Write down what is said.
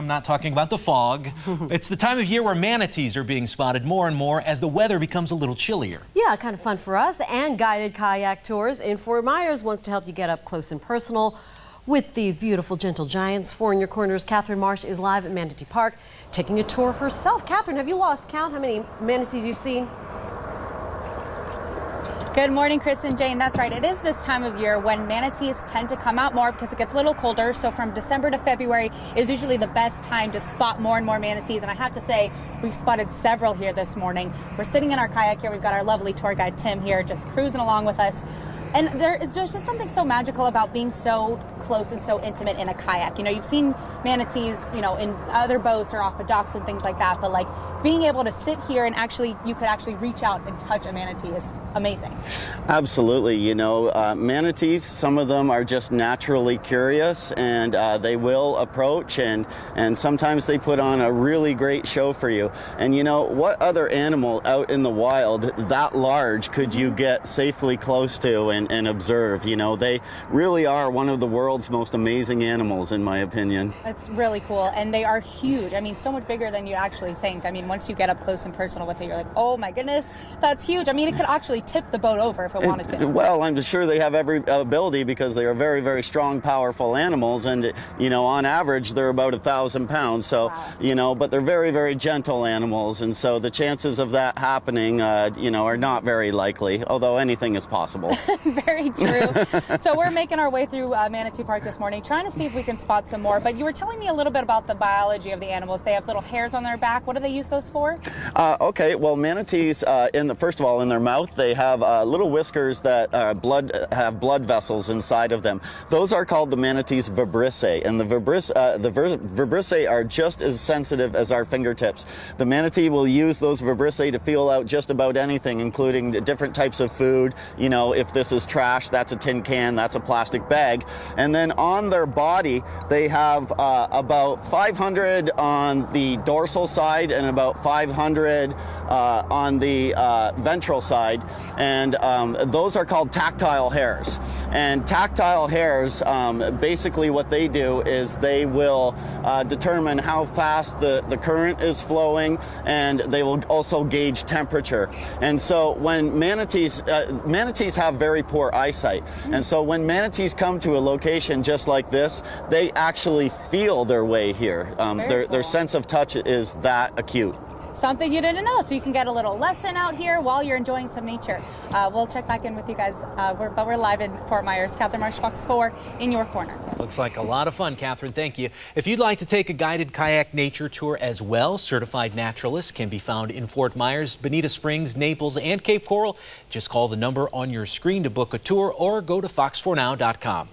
I'm not talking about the fog. It's the time of year where manatees are being spotted more and more as the weather becomes a little chillier. Yeah, kind of fun for us, and guided kayak tours in Fort Myers wants to help you get up close and personal with these beautiful gentle giants. For In Your Corner's Catherine Marsh is live at Manatee Park taking a tour herself. Catherine, have you lost count how many manatees you've seen? Good morning, Chris and Jane. That's right. It is this time of year when manatees tend to come out more because it gets a little colder. So from December to February is usually the best time to spot more and more manatees. And I have to say, we've spotted several here this morning. We're sitting in our kayak here. We've got our lovely tour guide, Tim, here just cruising along with us. And there is just something so magical about being so close and so intimate in a kayak. You know, you've seen manatees, you know, in other boats or off of docks and things like that. But like being able to sit here and you could actually reach out and touch a manatee is amazing. Absolutely. You know, manatees, some of them are just naturally curious, and they will approach, and sometimes they put on a really great show for you. And you know, what other animal out in the wild that large could you get safely close to and observe? You know, they really are one of the world's most amazing animals, in my opinion. It's really cool, and they are huge. I mean, so much bigger than you actually think. I mean, once you get up close and personal with it, you're like, oh my goodness, that's huge. I mean, it could actually tip the boat over if it wanted to. Well, I'm sure they have every ability, because they are very, very strong, powerful animals, and you know, on average, they're about 1,000 pounds. So, wow. You know, but they're very, very gentle animals, and so the chances of that happening, you know, are not very likely. Although anything is possible. Very true. So we're making our way through Manatee Park this morning, trying to see if we can spot some more. But you were telling me a little bit about the biology of the animals. They have little hairs on their back. What do they use those for? Okay, well, manatees, first of all, in their mouth, they have little whiskers that have blood vessels inside of them. Those are called the manatees vibrissae, and the vibrissae are just as sensitive as our fingertips. The manatee will use those vibrissae to feel out just about anything, including different types of food. You know, if this is trash, that's a tin can, that's a plastic bag. And then on their body, they have about 500 on the dorsal side and about 500 on the ventral side, and those are called tactile hairs. And tactile hairs, basically what they do is they will determine how fast the current is flowing, and they will also gauge temperature. And so when manatees have very poor eyesight, and so when manatees come to a location just like this, they actually feel their way here. Their sense of touch is that acute. Something you didn't know, so you can get a little lesson out here while you're enjoying some nature. We'll check back in with you guys, but we're live in Fort Myers. Catherine Marsh, Fox 4, In Your Corner. Looks like a lot of fun, Catherine. Thank you. If you'd like to take a guided kayak nature tour as well, certified naturalists can be found in Fort Myers, Bonita Springs, Naples, and Cape Coral. Just call the number on your screen to book a tour or go to fox4now.com.